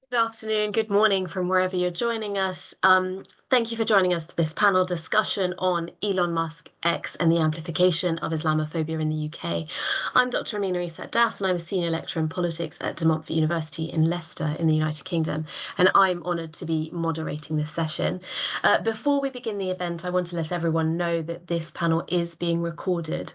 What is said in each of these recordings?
Good afternoon, good morning from wherever you're joining us. Thank you for joining us for this panel discussion on Elon Musk, X, and the amplification of Islamophobia in the UK. I'm Dr. Amina Isat Das, and I'm a senior lecturer in politics at De Montfort University in Leicester in the United Kingdom, and I'm honoured to be moderating this session. Before we begin the event, I want to let everyone know that this panel is being recorded.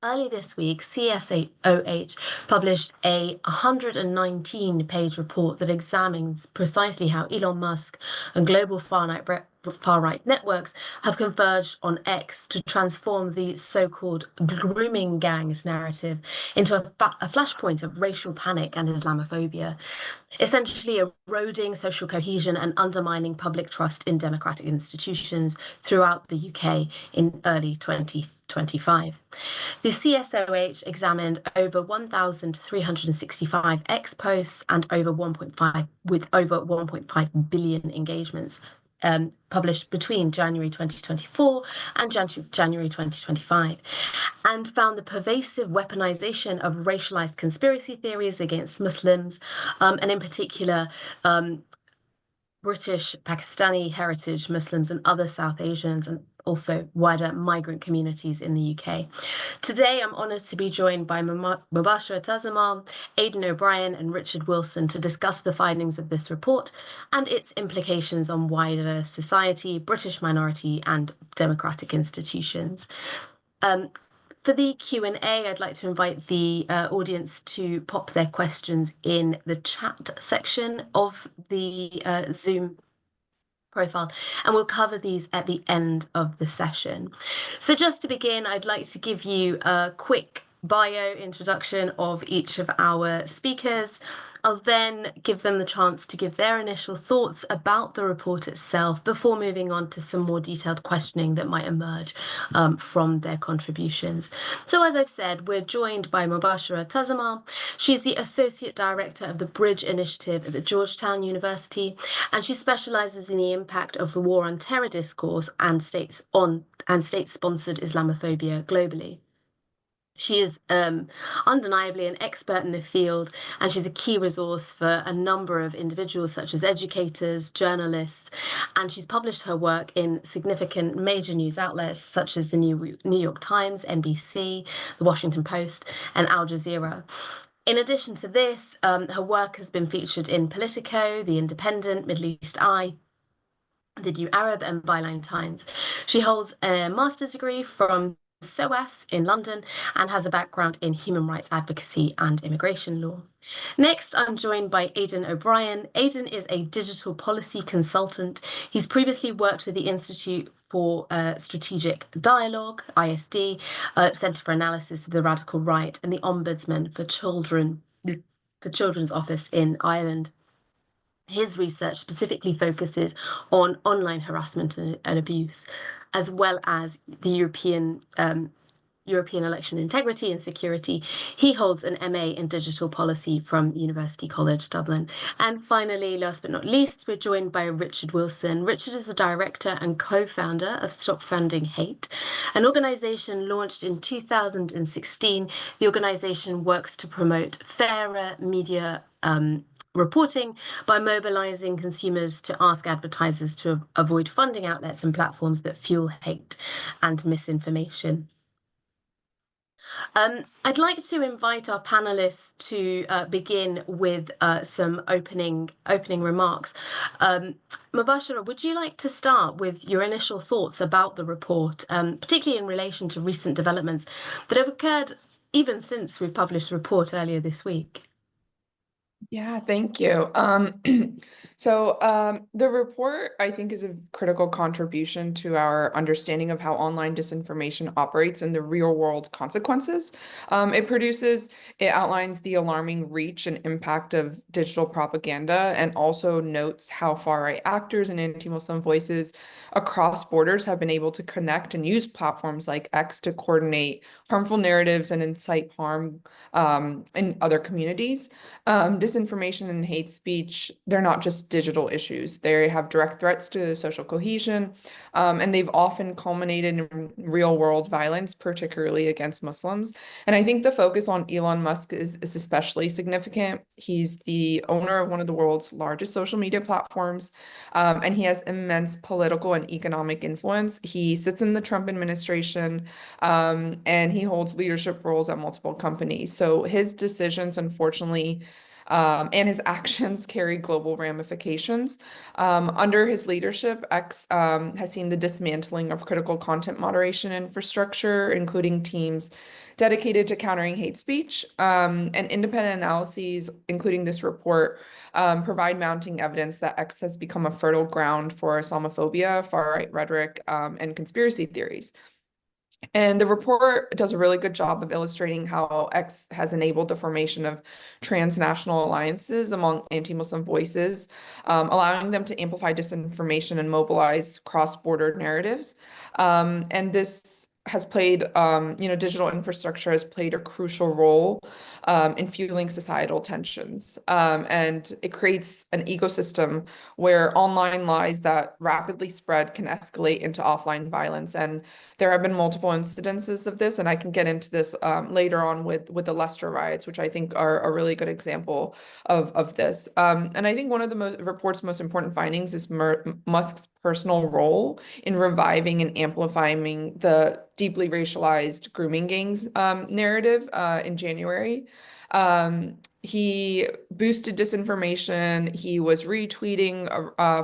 Early this week, CSOH published a 119-page report that examines precisely how Elon Musk and global far-right networks have converged on X to transform the so-called grooming gangs narrative into a flashpoint of racial panic and Islamophobia, essentially eroding social cohesion and undermining public trust in democratic institutions throughout the UK in early 2025. The CSOH examined over 1,365 X posts and over 1.5 billion engagements published between January 2024 and January 2025, and found the pervasive weaponization of racialized conspiracy theories against Muslims, and in particular, British, Pakistani heritage Muslims and other South Asians, and also wider migrant communities in the UK. Today, I'm honoured to be joined by Mubashara Tazamal, Aidan O'Brien, and Richard Wilson to discuss the findings of this report and its implications on wider society, British minority, and democratic institutions. For the Q&A, I'd like to invite the audience to pop their questions in the chat section of the Zoom profile, and we'll cover these at the end of the session. So just to begin, I'd like to give you a quick bio introduction of each of our speakers. I'll then give them the chance to give their initial thoughts about the report itself before moving on to some more detailed questioning that might emerge from their contributions. So as I've said, we're joined by Mubashara Tazamal. She's the Associate Director of the Bridge Initiative at the Georgetown University, and she specialises in the impact of the war on terror discourse and state-sponsored Islamophobia globally. She is undeniably an expert in the field, and she's a key resource for a number of individuals, such as educators, journalists, and she's published her work in significant major news outlets, such as the New York Times, NBC, the Washington Post, and Al Jazeera. In addition to this, her work has been featured in Politico, The Independent, Middle East Eye, the New Arab, and Byline Times. She holds a master's degree from SOAS in London and has a background in human rights advocacy and immigration law. Next, I'm joined by Aidan O'Brien. Aidan is a digital policy consultant. He's previously worked with the Institute for Strategic Dialogue, ISD, Centre for Analysis of the Radical Right, and the Ombudsman for Children's Office in Ireland. His research specifically focuses on online harassment and abuse, as well as the European election integrity and security. He holds an MA in digital policy from University College Dublin. And finally, last but not least, we're joined by Richard Wilson. Richard is the director and co-founder of Stop Funding Hate, an organisation launched in 2016. The organisation works to promote fairer media reporting by mobilizing consumers to ask advertisers to avoid funding outlets and platforms that fuel hate and misinformation. I'd like to invite our panelists to begin with some opening remarks. Mubashara, would you like to start with your initial thoughts about the report, particularly in relation to recent developments that have occurred even since we've published the report earlier this week? Yeah, thank you. The report, I think, is a critical contribution to our understanding of how online disinformation operates and the real world consequences. It outlines the alarming reach and impact of digital propaganda, and also notes how far-right actors and anti-Muslim voices across borders have been able to connect and use platforms like X to coordinate harmful narratives and incite harm in other communities. disinformation and hate speech, they're not just digital issues. They have direct threats to social cohesion, and they've often culminated in real world violence, particularly against Muslims. And I think the focus on Elon Musk is especially significant. He's the owner of one of the world's largest social media platforms, and he has immense political and economic influence. He sits in the Trump administration, and he holds leadership roles at multiple companies. So his decisions, unfortunately, and his actions carry global ramifications. Under his leadership, X has seen the dismantling of critical content moderation infrastructure, including teams dedicated to countering hate speech. And independent analyses, including this report, provide mounting evidence that X has become a fertile ground for Islamophobia, far-right rhetoric, and conspiracy theories. And the report does a really good job of illustrating how X has enabled the formation of transnational alliances among anti-Muslim voices, allowing them to amplify disinformation and mobilize cross-border narratives. And this has played, digital infrastructure has played a crucial role in fueling societal tensions. And it creates an ecosystem where online lies that rapidly spread can escalate into offline violence. And there have been multiple incidences of this, and I can get into this later on with the Leicester riots, which I think are a really good example of this. And I think one of the report's most important findings is Musk's personal role in reviving and amplifying the deeply racialized grooming gangs narrative in January. He boosted disinformation. He was retweeting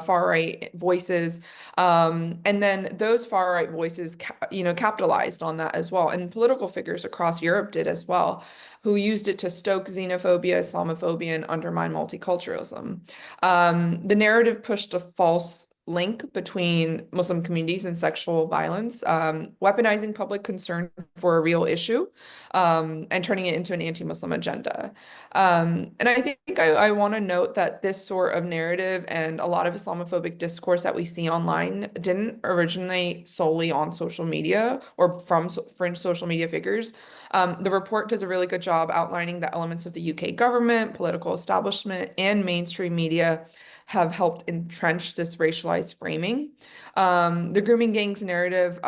far-right voices. And then those far-right voices, capitalized on that as well. And political figures across Europe did as well, who used it to stoke xenophobia, Islamophobia, and undermine multiculturalism. The narrative pushed a false link between Muslim communities and sexual violence, weaponizing public concern for a real issue, and turning it into an anti-Muslim agenda. And I think I want to note that this sort of narrative and a lot of Islamophobic discourse that we see online didn't originate solely on social media or from fringe social media figures. The report does a really good job outlining the elements of the UK government, political establishment, and mainstream media have helped entrench this racialized framing. The grooming gangs narrative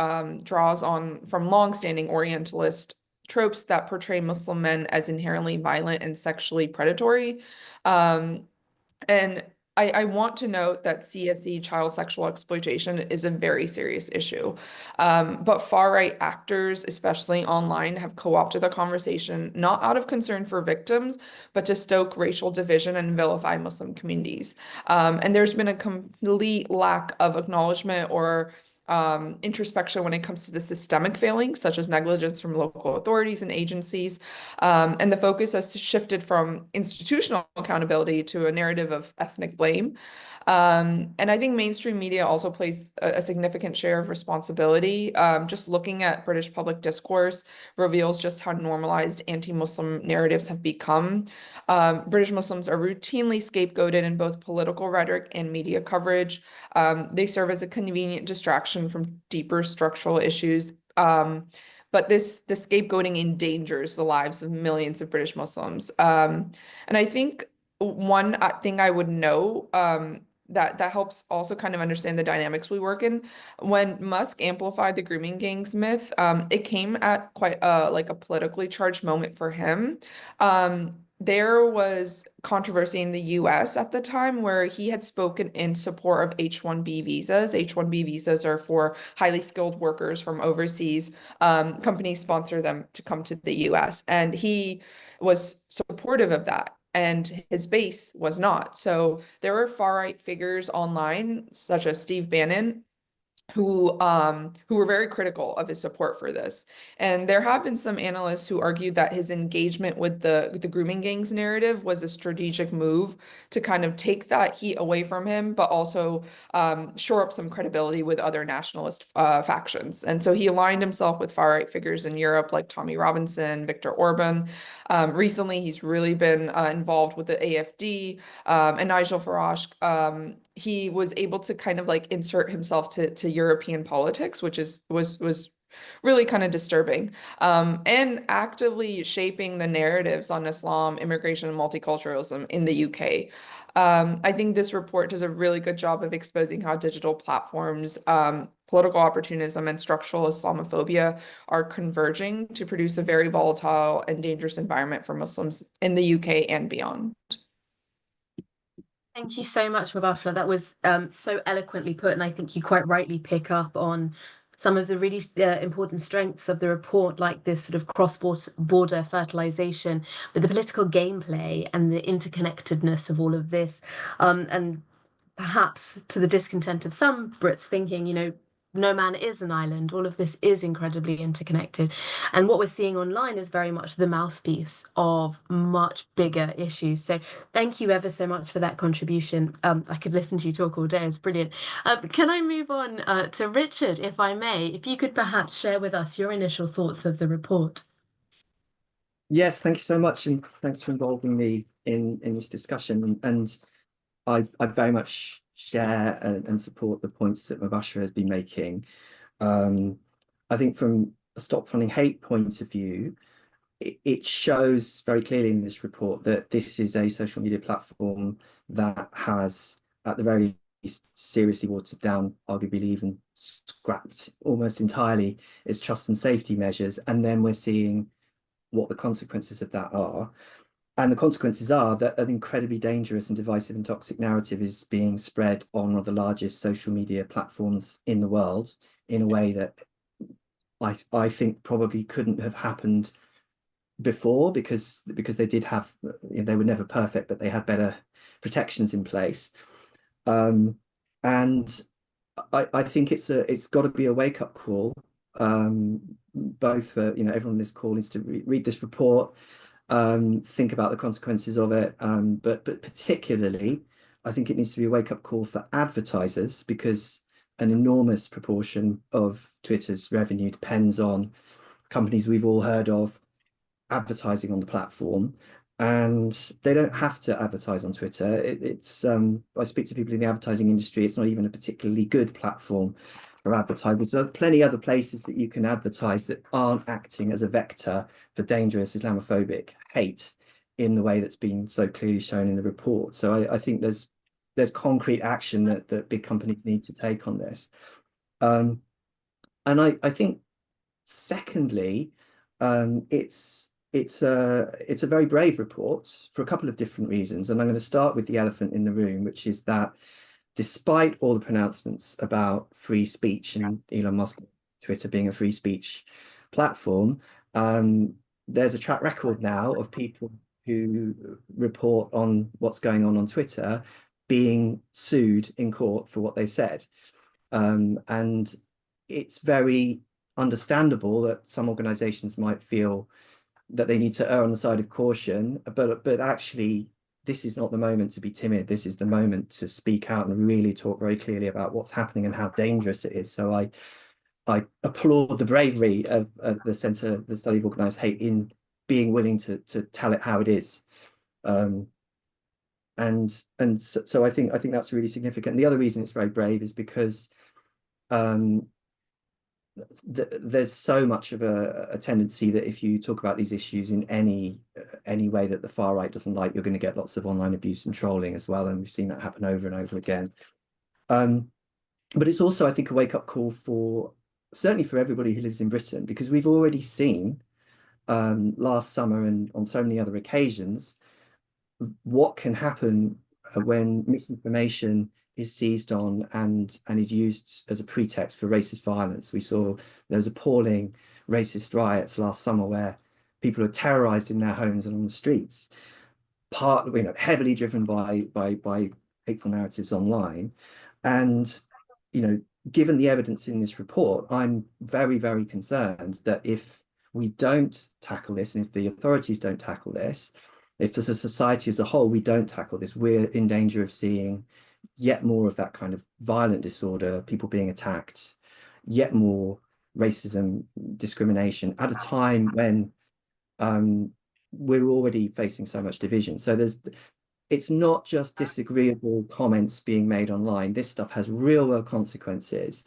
draws on from longstanding Orientalist tropes that portray Muslim men as inherently violent and sexually predatory. And I want to note that CSE, child sexual exploitation, is a very serious issue. But far-right actors, especially online, have co-opted the conversation, not out of concern for victims, but to stoke racial division and vilify Muslim communities. And there's been a complete lack of acknowledgement or introspection when it comes to the systemic failings, such as negligence from local authorities and agencies. And the focus has shifted from institutional accountability to a narrative of ethnic blame. And I think mainstream media also plays a significant share of responsibility. Just looking at British public discourse reveals just how normalized anti-Muslim narratives have become. British Muslims are routinely scapegoated in both political rhetoric and media coverage. They serve as a convenient distraction from deeper structural issues. But the scapegoating endangers the lives of millions of British Muslims. And I think one thing I would know that helps also kind of understand the dynamics we work in. When Musk amplified the grooming gangs myth, it came at quite like a politically charged moment for him. There was controversy in the US at the time where he had spoken in support of H-1B visas. H-1B visas are for highly skilled workers from overseas. Companies sponsor them to come to the US, and he was supportive of that. And his base was not. So there were far-right figures online, such as Steve Bannon, who were very critical of his support for this. And there have been some analysts who argued that his engagement with the grooming gangs narrative was a strategic move to kind of take that heat away from him, but also shore up some credibility with other nationalist factions. And so he aligned himself with far-right figures in Europe like Tommy Robinson, Viktor Orban. Recently, he's really been involved with the AfD and Nigel Farage. He was able to kind of like insert himself to European politics, which was really kind of disturbing, and actively shaping the narratives on Islam, immigration, and multiculturalism in the UK. I think this report does a really good job of exposing how digital platforms, political opportunism, and structural Islamophobia are converging to produce a very volatile and dangerous environment for Muslims in the UK and beyond. Thank you so much, Mubashla. That was so eloquently put, and I think you quite rightly pick up on some of the really important strengths of the report, like this sort of cross-border fertilization, but the political gameplay and the interconnectedness of all of this, and perhaps to the discontent of some Brits thinking, no man is an island. All of this is incredibly interconnected. And what we're seeing online is very much the mouthpiece of much bigger issues. So thank you ever so much for that contribution. I could listen to you talk all day. It's brilliant. Can I move on to Richard, if I may? If you could perhaps share with us your initial thoughts of the report. Yes, thank you so much, and thanks for involving me in this discussion. And I very much share and support the points that Mubashir has been making. I think from a Stop Funding Hate point of view, it shows very clearly in this report that this is a social media platform that has, at the very least, seriously watered down, arguably even scrapped almost entirely its trust and safety measures. And then we're seeing what the consequences of that are. And the consequences are that an incredibly dangerous and divisive and toxic narrative is being spread on one of the largest social media platforms in the world in a way that I think probably couldn't have happened before, because they did have, they were never perfect, but they had better protections in place. And I think it's got to be a wake-up call, both for everyone on this call needs to read this report, think about the consequences of it, but particularly I think it needs to be a wake-up call for advertisers, because an enormous proportion of Twitter's revenue depends on companies we've all heard of advertising on the platform, and they don't have to advertise on Twitter. I speak to people in the advertising industry, it's not even a particularly good platform for advertisers. There are plenty other places that you can advertise that aren't acting as a vector for dangerous Islamophobic hate in the way that's been so clearly shown in the report. So I think there's concrete action that big companies need to take on this. And I think secondly, it's a very brave report for a couple of different reasons. And I'm going to start with the elephant in the room, which is that despite all the pronouncements about free speech and Elon Musk, Twitter being a free speech platform, there's a track record now of people who report on what's going on Twitter being sued in court for what they've said. And it's very understandable that some organizations might feel that they need to err on the side of caution, but actually this is not the moment to be timid. This is the moment to speak out and really talk very clearly about what's happening and how dangerous it is. So I applaud the bravery of the Centre, the Study of Organised Hate, in being willing to tell it how it is. So I think that's really significant. The other reason it's very brave is because there's so much of a tendency that if you talk about these issues in any way that the far right doesn't like, you're going to get lots of online abuse and trolling as well, and we've seen that happen over and over again. But it's also, I think, a wake-up call certainly for everybody who lives in Britain, because we've already seen last summer and on so many other occasions what can happen when misinformation is seized on and is used as a pretext for racist violence. We saw those appalling racist riots last summer where people are terrorized in their homes and on the streets, heavily driven by hateful narratives online. And given the evidence in this report, I'm very, very concerned that if we don't tackle this, and if the authorities don't tackle this, if as a society as a whole we don't tackle this, we're in danger of seeing yet more of that kind of violent disorder, people being attacked, yet more racism, discrimination at a time when we're already facing so much division. So it's not just disagreeable comments being made online. This stuff has real world consequences.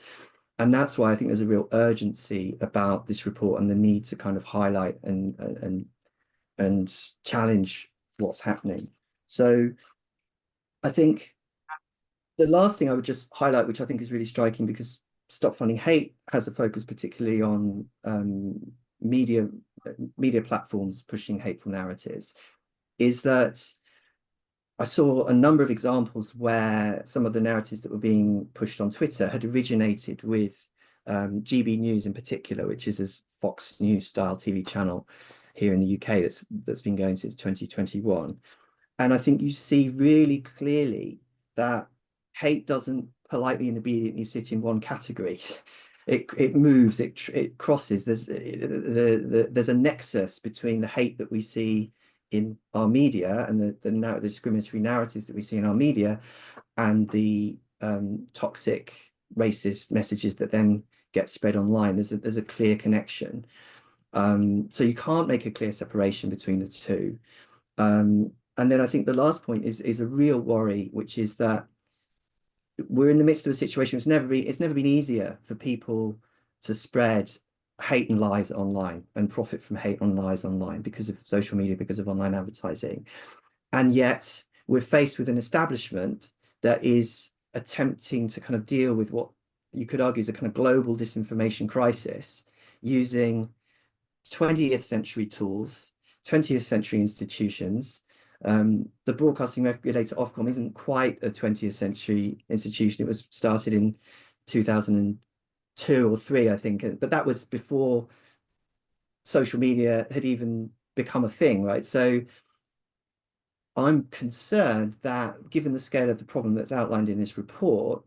And that's why I think there's a real urgency about this report and the need to kind of highlight and challenge what's happening. So I think the last thing I would just highlight, which I think is really striking, because Stop Funding Hate has a focus particularly on media platforms pushing hateful narratives, is that I saw a number of examples where some of the narratives that were being pushed on Twitter had originated with GB News in particular, which is a Fox News style TV channel here in the UK that's been going since 2021. And I think you see really clearly that hate doesn't politely and obediently sit in one category. It moves, it crosses. There's a nexus between the hate that we see in our media and the discriminatory narratives that we see in our media and the toxic racist messages that then get spread online. There's a clear connection. So you can't make a clear separation between the two. And then I think the last point is a real worry, which is that we're in the midst of a situation. It's never been easier for people to spread hate and lies online and profit from hate and lies online because of social media, because of online advertising. And yet we're faced with an establishment that is attempting to kind of deal with what you could argue is a kind of global disinformation crisis using 20th century tools, 20th century institutions. The broadcasting regulator Ofcom isn't quite a 20th century institution. It was started in 2002 or 3, I think, but that was before social media had even become a thing, right? So I'm concerned that given the scale of the problem that's outlined in this report,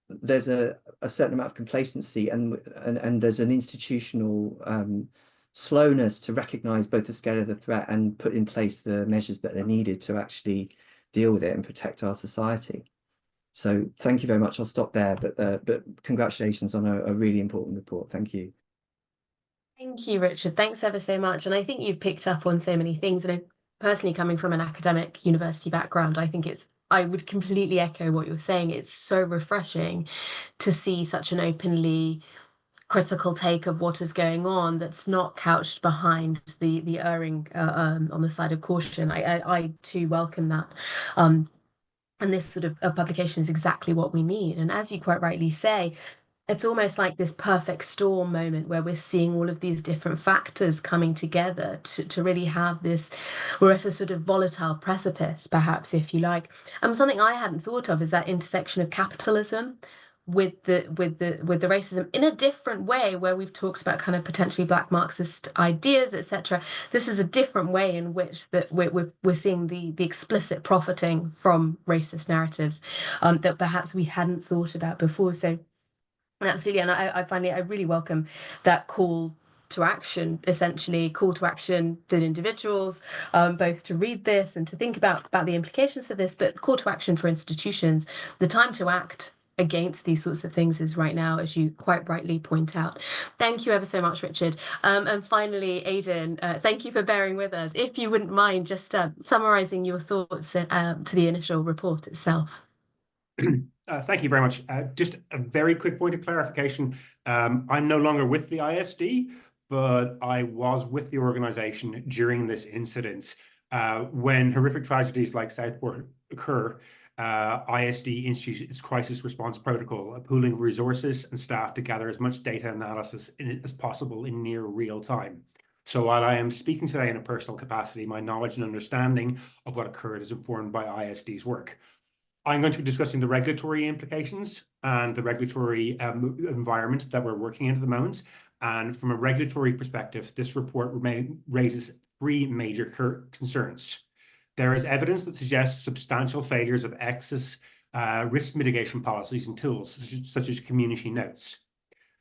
there's a certain amount of complacency and there's an institutional slowness to recognize both the scale of the threat and put in place the measures that are needed to actually deal with it and protect our society. So thank you very much. I'll stop there, but congratulations on a really important report. Thank you. Thank you, Richard. Thanks ever so much. And I think you've picked up on so many things. And personally, coming from an academic university background, I would completely echo what you're saying. It's so refreshing to see such an openly critical take of what is going on that's not couched behind the erring on the side of caution. I too welcome that. And this sort of publication is exactly what we need. And as you quite rightly say, it's almost like this perfect storm moment where we're seeing all of these different factors coming together to really have this, we're at a sort of volatile precipice, perhaps, if you like. Something I hadn't thought of is that intersection of capitalism with the racism in a different way, where we've talked about kind of potentially Black Marxist ideas, etc. This is a different way in which that we're seeing the explicit profiting from racist narratives that perhaps we hadn't thought about before. So absolutely, and I really welcome that call to action, essentially call to action that individuals, both to read this and to think about the implications for this, but call to action for institutions. The time to act against these sorts of things is right now, as you quite rightly point out. Thank you ever so much, Richard. And finally, Aidan, thank you for bearing with us. If you wouldn't mind just summarising your thoughts to the initial report itself. Thank you very much. Just a very quick point of clarification. I'm no longer with the ISD, but I was with the organization during this incident. When horrific tragedies like Southport occur, ISD institutes its crisis response protocol, pooling resources and staff to gather as much data analysis as possible in near real time. So while I am speaking today in a personal capacity, my knowledge and understanding of what occurred is informed by ISD's work. I'm going to be discussing the regulatory implications and the regulatory environment that we're working in at the moment. And from a regulatory perspective, this report raises 3 major concerns. There is evidence that suggests substantial failures of X's risk mitigation policies and tools, such as community notes.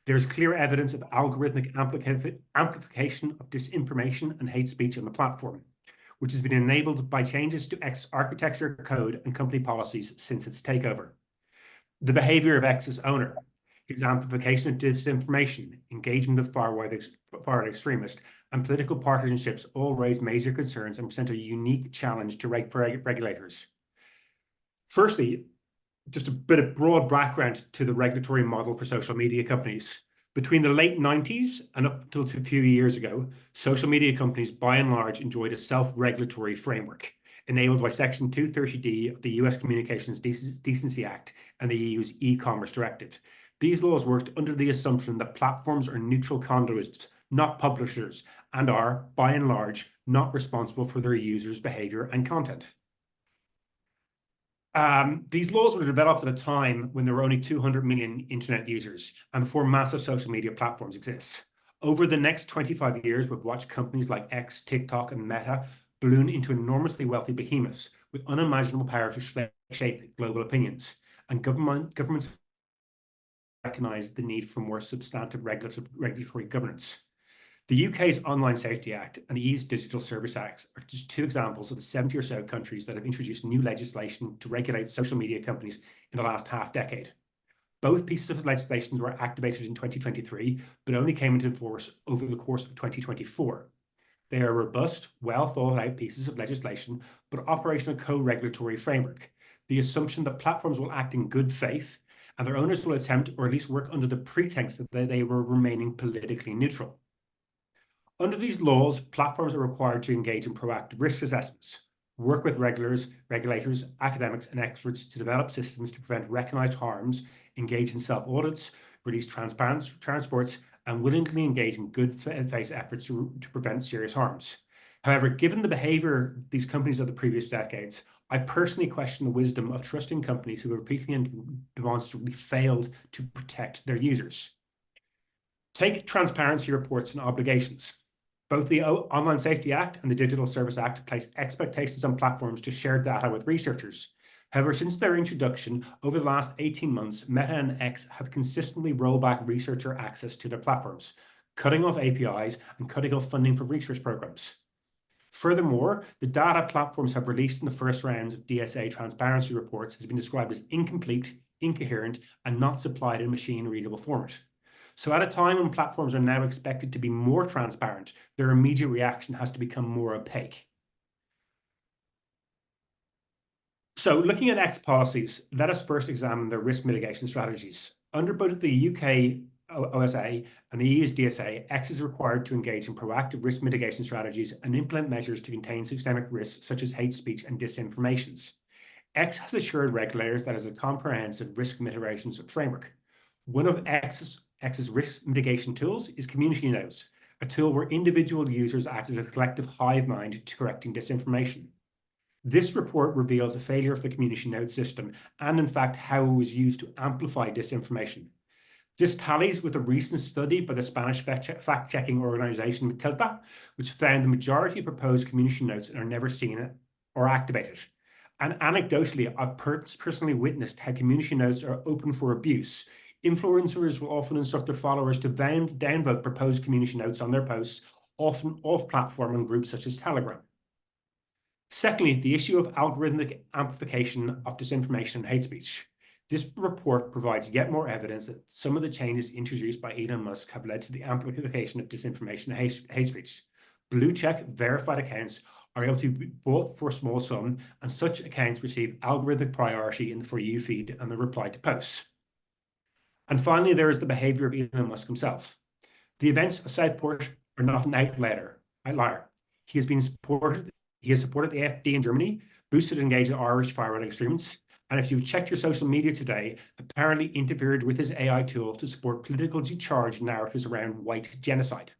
There's clear evidence of algorithmic amplification of disinformation and hate speech on the platform, which has been enabled by changes to X architecture, code, and company policies since its takeover. The behavior of X's owner, his amplification of disinformation, engagement of far-right extremists, and political partisanships all raise major concerns and present a unique challenge to regulators. Firstly, just a bit of broad background to the regulatory model for social media companies. Between the late 90s and up until a few years ago, social media companies by and large enjoyed a self-regulatory framework enabled by Section 230D of the US Communications Decency Act and the EU's e-commerce directive. These laws worked under the assumption that platforms are neutral conduits, not publishers, and are, by and large, not responsible for their users' behavior and content. These laws were developed at a time when there were only 200 million internet users and before massive social media platforms exist. Over the next 25 years, we've watched companies like X, TikTok, and Meta balloon into enormously wealthy behemoths with unimaginable power to shape global opinions. And governments recognize the need for more substantive regulatory governance. The UK's Online Safety Act and the EU's Digital Service Act are just two examples of the 70 or so countries that have introduced new legislation to regulate social media companies in the last half decade. Both pieces of legislation were activated in 2023, but only came into force over the course of 2024. They are robust, well thought out pieces of legislation, but operate in a co-regulatory framework. The assumption that platforms will act in good faith and their owners will attempt or at least work under the pretext that they were remaining politically neutral. Under these laws, platforms are required to engage in proactive risk assessments, work with regulators, academics, and experts to develop systems to prevent recognized harms, engage in self-audits, release transports, and willingly engage in good faith efforts to prevent serious harms. However, given the behavior of these companies of the previous decades, I personally question the wisdom of trusting companies who have repeatedly and demonstrably failed to protect their users. Take transparency reports and obligations. Both the Online Safety Act and the Digital Service Act place expectations on platforms to share data with researchers. However, since their introduction over the last 18 months, Meta and X have consistently rolled back researcher access to their platforms, cutting off APIs and cutting off funding for research programs. Furthermore, the data platforms have released in the first rounds of DSA transparency reports has been described as incomplete, incoherent, and not supplied in machine-readable format. So at a time when platforms are now expected to be more transparent, their immediate reaction has to become more opaque. So looking at X policies, let us first examine their risk mitigation strategies. Under both the UK OSA and the EU's DSA, X is required to engage in proactive risk mitigation strategies and implement measures to contain systemic risks such as hate speech and disinformation. X has assured regulators that it has a comprehensive risk mitigation framework. One of X's risk mitigation tools is community notes, a tool where individual users act as a collective hive mind to correcting disinformation. This report reveals a failure of the community note system and, in fact, how it was used to amplify disinformation. This tallies with a recent study by the Spanish fact-checking organization Tilpa, which found the majority of proposed community notes are never seen or activated. And anecdotally, I've personally witnessed how community notes are open for abuse. Influencers will often instruct their followers to downvote proposed community notes on their posts, often off-platform in groups such as Telegram. Secondly, the issue of algorithmic amplification of disinformation and hate speech. This report provides yet more evidence that some of the changes introduced by Elon Musk have led to the amplification of disinformation and hate speech. Blue-check verified accounts are able to be bought for a small sum, and such accounts receive algorithmic priority in the For You feed and the reply to posts. And finally, there is the behavior of Elon Musk himself. The events of Southport are not an outlier. He has supported the AfD in Germany, boosted and engaged Irish far-right extremists, and if you've checked your social media today, apparently interfered with his AI tool to support politically charged narratives around white genocide.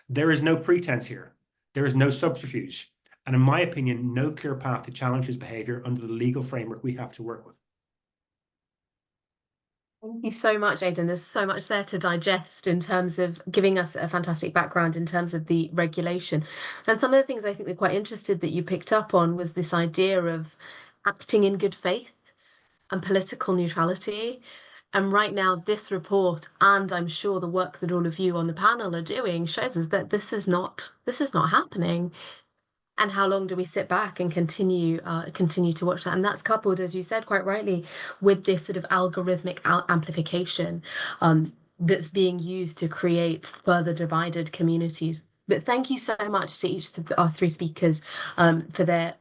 There is no pretense here. There is no subterfuge. And in my opinion, no clear path to challenge his behavior under the legal framework we have to work with. Thank you so much, Aidan. There's so much there to digest in terms of giving us a fantastic background in terms of the regulation. And some of the things I think they're quite interested that you picked up on was this idea of acting in good faith and political neutrality. And right now, this report, and I'm sure the work that all of you on the panel are doing, shows us that this is not happening. And how long do we sit back and continue to watch that? And that's coupled, as you said quite rightly, with this sort of algorithmic amplification that's being used to create further divided communities. But thank you so much to each of our three speakers for their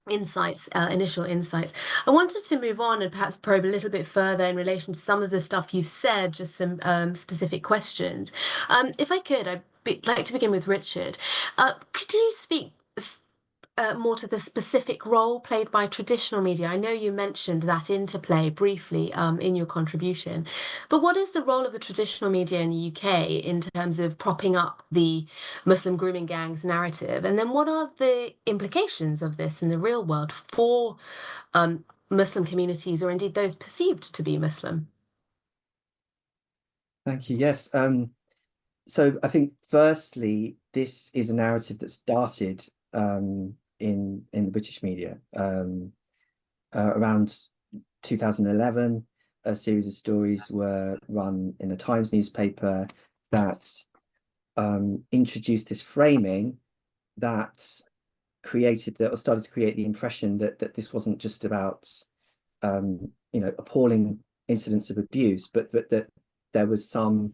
initial insights. I wanted to move on and perhaps probe a little bit further in relation to some of the stuff you've said, just some specific questions. If I could, like to begin with Richard. Could you speak more to the specific role played by traditional media? I know you mentioned that interplay briefly in your contribution, but what is the role of the traditional media in the UK in terms of propping up the Muslim grooming gangs narrative? And then what are the implications of this in the real world for Muslim communities, or indeed those perceived to be Muslim? Thank you. Yes. So I think firstly, this is a narrative that started in the British media around 2011. A series of stories were run in the Times newspaper that introduced this framing that started to create the impression that this wasn't just about appalling incidents of abuse, but that there was some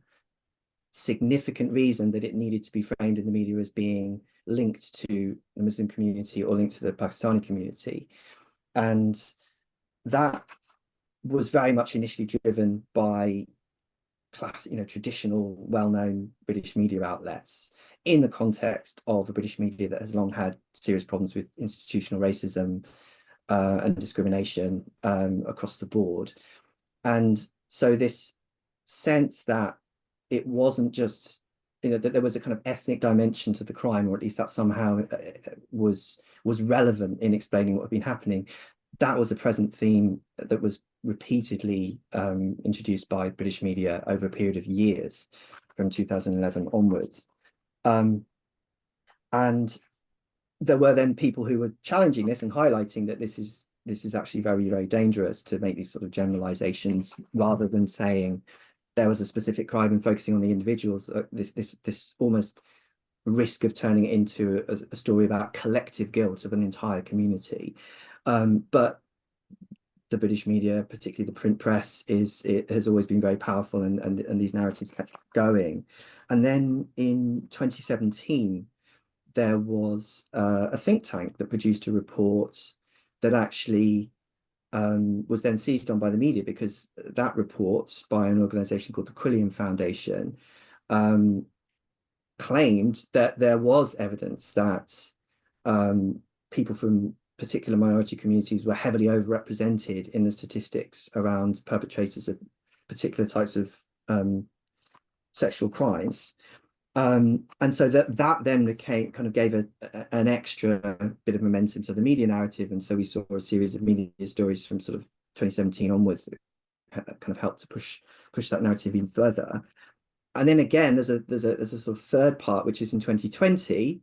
significant reason that it needed to be framed in the media as being linked to the Muslim community or linked to the Pakistani community. And that was very much initially driven by traditional, well-known British media outlets in the context of a British media that has long had serious problems with institutional racism and discrimination across the board. And so this sense that it wasn't just, that there was a kind of ethnic dimension to the crime, or at least that somehow was relevant in explaining what had been happening. That was a present theme that was repeatedly introduced by British media over a period of years from 2011 onwards. And there were then people who were challenging this and highlighting that this is actually very, very dangerous to make these sort of generalizations rather than saying there was a specific crime and focusing on the individuals. This almost risk of turning it into a story about collective guilt of an entire community. But the British media, particularly the print press, it has always been very powerful, and these narratives kept going. And then in 2017, there was a think tank that produced a report that actually was then seized on by the media, because that report by an organization called the Quilliam Foundation claimed that there was evidence that people from particular minority communities were heavily overrepresented in the statistics around perpetrators of particular types of sexual crimes. And so that then gave an extra bit of momentum to the media narrative. And so we saw a series of media stories from sort of 2017 onwards that kind of helped to push that narrative even further. And then again, there's a sort of third part, which is in 2020,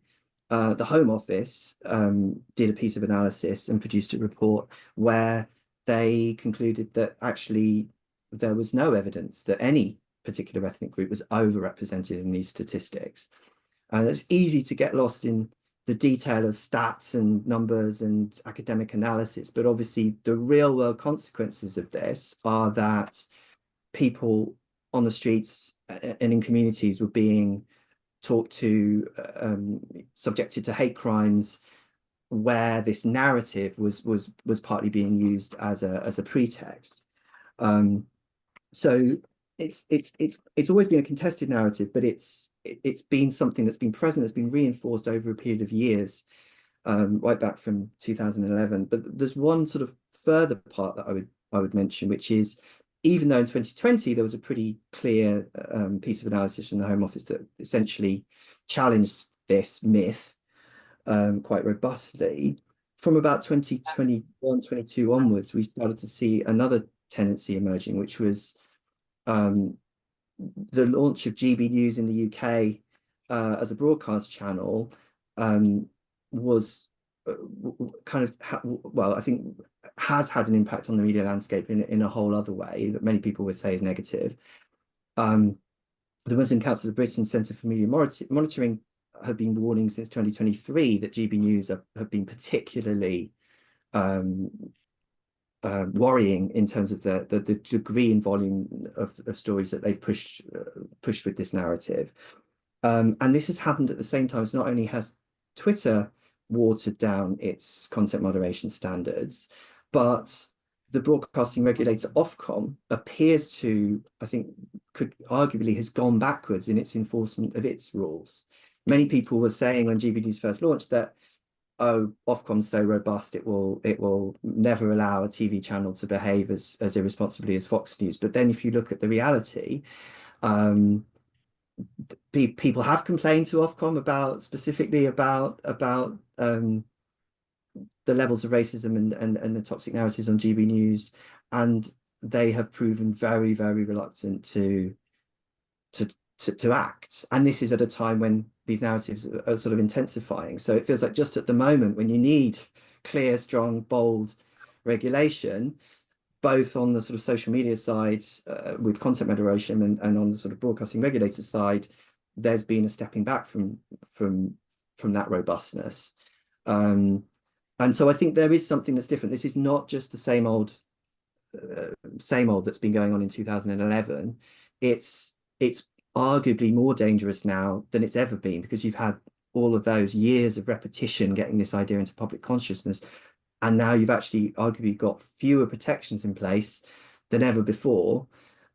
the Home Office did a piece of analysis and produced a report where they concluded that actually there was no evidence that any particular ethnic group was overrepresented in these statistics. And it's easy to get lost in the detail of stats and numbers and academic analysis, but obviously the real world consequences of this are that people on the streets and in communities were being talked to, subjected to hate crimes, where this narrative was partly being used as a pretext. So it's always been a contested narrative, but it's been something that's been present, that's been reinforced over a period of years, right back from 2011. But there's one sort of further part that I would mention, which is, even though in 2020 there was a pretty clear piece of analysis from the Home Office that essentially challenged this myth quite robustly, from about 2021, 22 onwards, we started to see another tendency emerging, which was the launch of GB News in the UK as a broadcast channel was I think has had an impact on the media landscape in a whole other way that many people would say is negative. The Muslim Council of Britain Centre for Media Monitoring have been warning since 2023 that GB News have been particularly worrying in terms of the degree and volume of stories that they've pushed with this narrative. And this has happened at the same time as not only has Twitter watered down its content moderation standards, but the broadcasting regulator Ofcom appears to, I think, could arguably has gone backwards in its enforcement of its rules. Many people were saying when GB News first launched that, oh, Ofcom's so robust, it will never allow a TV channel to behave as irresponsibly as Fox News. But then if you look at the reality, people have complained to Ofcom specifically about the levels of racism and the toxic narratives on GB News, and they have proven very, very reluctant to act. And this is at a time when these narratives are sort of intensifying. So it feels like just at the moment when you need clear, strong, bold regulation, both on the sort of social media side with content moderation and on the sort of broadcasting regulator side, there's been a stepping back from that robustness. And so I think there is something that's different. This is not just the same old that's been going on in 2011. It's arguably more dangerous now than it's ever been, because you've had all of those years of repetition getting this idea into public consciousness. And now you've actually arguably got fewer protections in place than ever before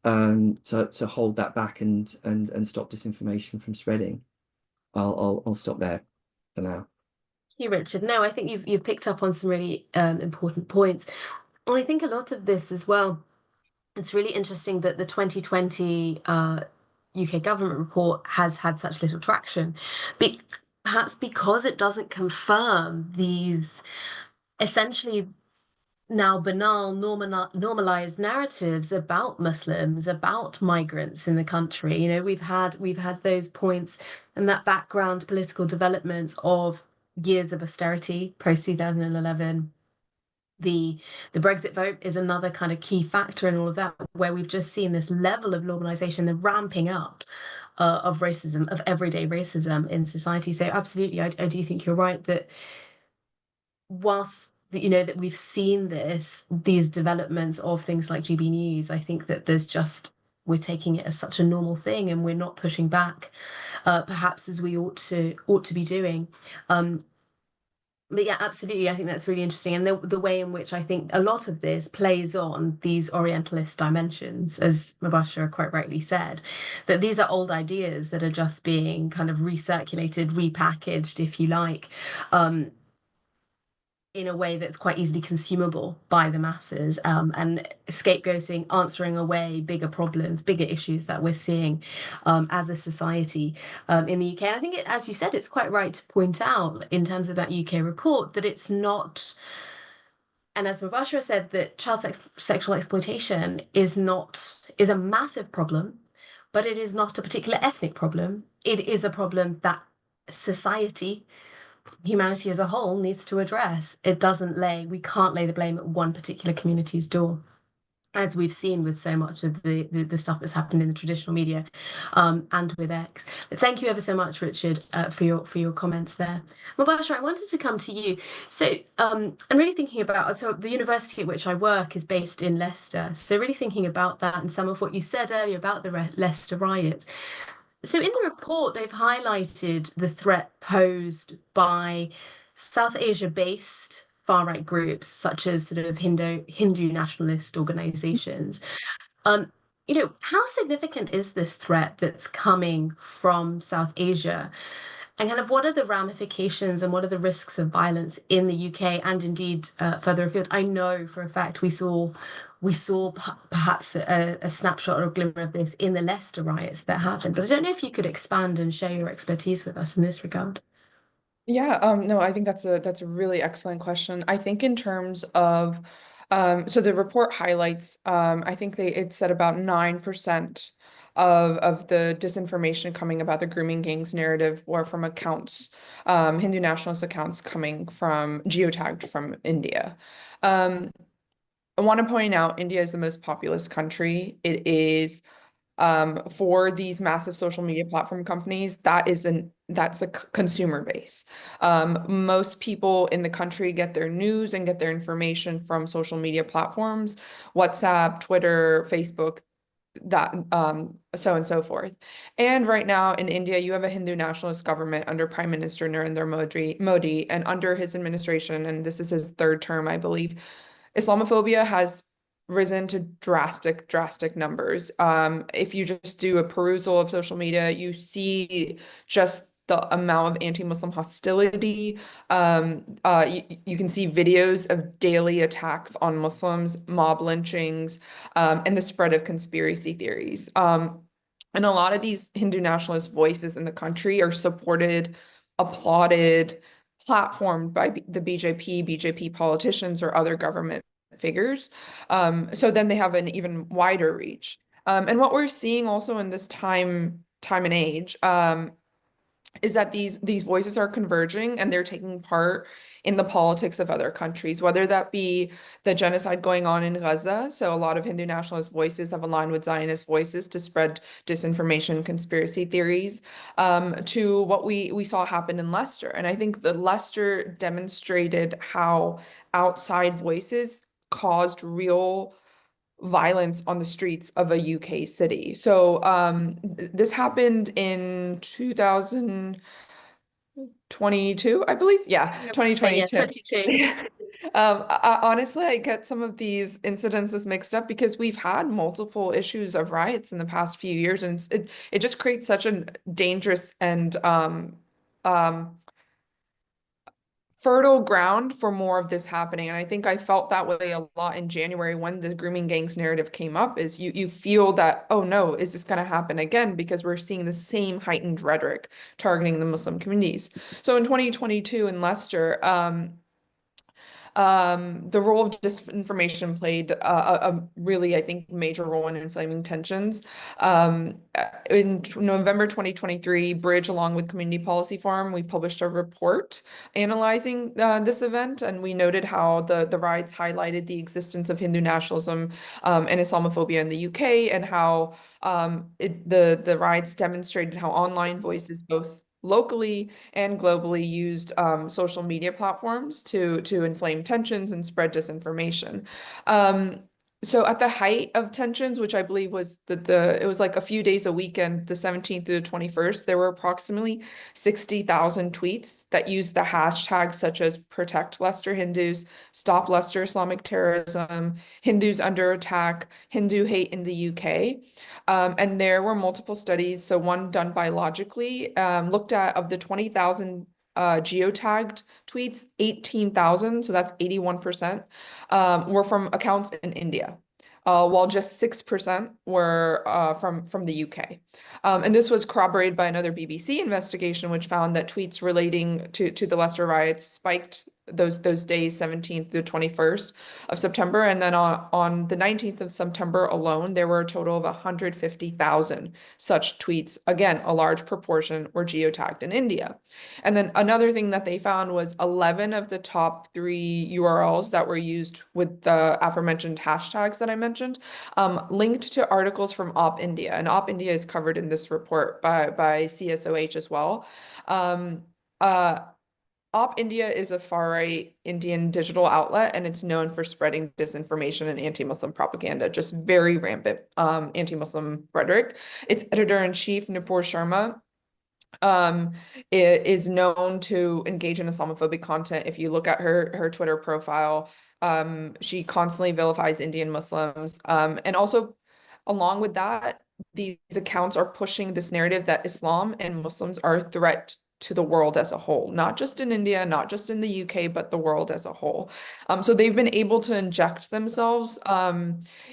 to hold that back and stop disinformation from spreading. I'll stop there for now. Thank you, Richard. No, I think you've picked up on some really important points. And I think a lot of this as well, it's really interesting that the 2020 UK government report has had such little traction, perhaps because it doesn't confirm these essentially now banal, normalized narratives about Muslims, about migrants in the country. You know, we've had those points and that background political development of years of austerity post 2011. The Brexit vote is another kind of key factor in all of that, where we've just seen this level of normalization, the ramping up of racism, of everyday racism in society. So absolutely, I do think you're right that whilst that we've seen these developments of things like GB News, I think that we're taking it as such a normal thing, and we're not pushing back, perhaps as we ought to be doing. But yeah, absolutely, I think that's really interesting, and the way in which I think a lot of this plays on these Orientalist dimensions, as Mubashir quite rightly said, that these are old ideas that are just being kind of recirculated, repackaged, if you like, in a way that's quite easily consumable by the masses, and scapegoating, answering away bigger problems, bigger issues that we're seeing as a society in the UK. And I think, as you said, it's quite right to point out in terms of that UK report that it's not, and as Mubashir said, that child sexual exploitation is a massive problem, but it is not a particular ethnic problem. It is a problem that humanity as a whole needs to address. We can't lay the blame at one particular community's door, as we've seen with so much of the stuff that's happened in the traditional media, and with X. But thank you ever so much, Richard, for your comments there. Mubashir, I wanted to come to you. So I'm really thinking about, so the university at which I work is based in Leicester. So really thinking about that and some of what you said earlier about the Leicester riot. So in the report, they've highlighted the threat posed by South Asia-based far-right groups, such as sort of Hindu nationalist organizations. How significant is this threat that's coming from South Asia? And kind of what are the ramifications and what are the risks of violence in the UK and indeed further afield? I know for a fact we saw perhaps a snapshot or a glimmer of this in the Leicester riots that happened, but I don't know if you could expand and share your expertise with us in this regard. Yeah, no, I think that's a really excellent question. I think in terms of so the report highlights, I think it said about 9% of the disinformation coming about the grooming gangs narrative were from accounts, Hindu nationalist accounts coming from geotagged from India. I want to point out India is the most populous country. It is for these massive social media platform companies, that's a consumer base. Most people in the country get their news and get their information from social media platforms, WhatsApp, Twitter, Facebook. that so and so forth. And right now in India, you have a Hindu nationalist government under Prime Minister Narendra Modi, and under his administration, and this is his third term, I believe, Islamophobia has risen to drastic numbers. If you just do a perusal of social media, you see just the amount of anti-Muslim hostility. You can see videos of daily attacks on Muslims, mob lynchings, and the spread of conspiracy theories. And a lot of these Hindu nationalist voices in the country are supported, applauded, platformed by the BJP politicians, or other government figures. So then they have an even wider reach. And what we're seeing also in this time and age, is that these voices are converging and they're taking part in the politics of other countries, whether that be the genocide going on in Gaza. So a lot of Hindu nationalist voices have aligned with Zionist voices to spread disinformation, conspiracy theories, to what we saw happen in Leicester. And I think that Leicester demonstrated how outside voices caused real violence on the streets of a UK city. So this happened in 2022, I believe. Yeah, I would say, yeah, 2022. 22. Honestly, I get some of these incidences mixed up because we've had multiple issues of riots in the past few years, and it just creates such a dangerous and um fertile ground for more of this happening. And I think I felt that way a lot in January when the grooming gangs narrative came up, is you feel that, oh no, is this going to happen again? Because we're seeing the same heightened rhetoric targeting the Muslim communities. So in 2022 in Leicester, the role of disinformation played a really, I think, major role in inflaming tensions. In November 2023, Bridge, along with Community Policy Forum, we published a report analyzing this event, and we noted how the riots highlighted the existence of Hindu nationalism and Islamophobia in the UK, and how the riots demonstrated how online voices, both locally and globally, used social media platforms to inflame tensions and spread disinformation. So at the height of tensions, which I believe was it was like a few days a weekend, the 17th through the 21st, there were approximately 60,000 tweets that used the hashtags such as Protect Leicester Hindus, Stop Leicester Islamic Terrorism, Hindus Under Attack, Hindu Hate in the UK. And there were multiple studies. So one done biologically, looked at, of the 20,000 geotagged tweets, 18,000, so that's 81%, were from accounts in India, while just 6% were from the UK. And this was corroborated by another BBC investigation, which found that tweets relating to the Leicester riots spiked those days, 17th to 21st of September. And then on the 19th of September alone, there were a total of 150,000 such tweets. Again, a large proportion were geotagged in India. And then another thing that they found was 11 of the top 3 URLs that were used with the aforementioned hashtags that I mentioned, linked to articles from Op India. And Op India is covered in this report by CSOH as well. Op India is a far-right Indian digital outlet, and it's known for spreading disinformation and anti-Muslim propaganda, just very rampant anti-Muslim rhetoric. Its editor-in-chief, Nupur Sharma, is known to engage in Islamophobic content. If you look at her Twitter profile, she constantly vilifies Indian Muslims. And also, along with that, these accounts are pushing this narrative that Islam and Muslims are a threat to the world as a whole, not just in India, not just in the UK, but the world as a whole. So they've been able to inject themselves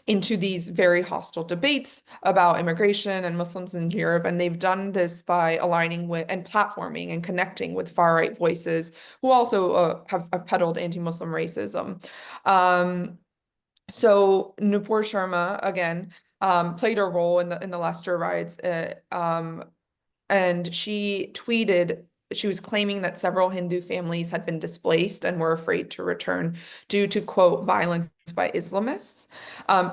into these very hostile debates about immigration and Muslims in Europe. And they've done this by aligning with and platforming and connecting with far-right voices who also have peddled anti-Muslim racism. So Nupur Sharma, again, played a role in the Leicester riots, and she tweeted she was claiming that several Hindu families had been displaced and were afraid to return due to, quote, violence by Islamists,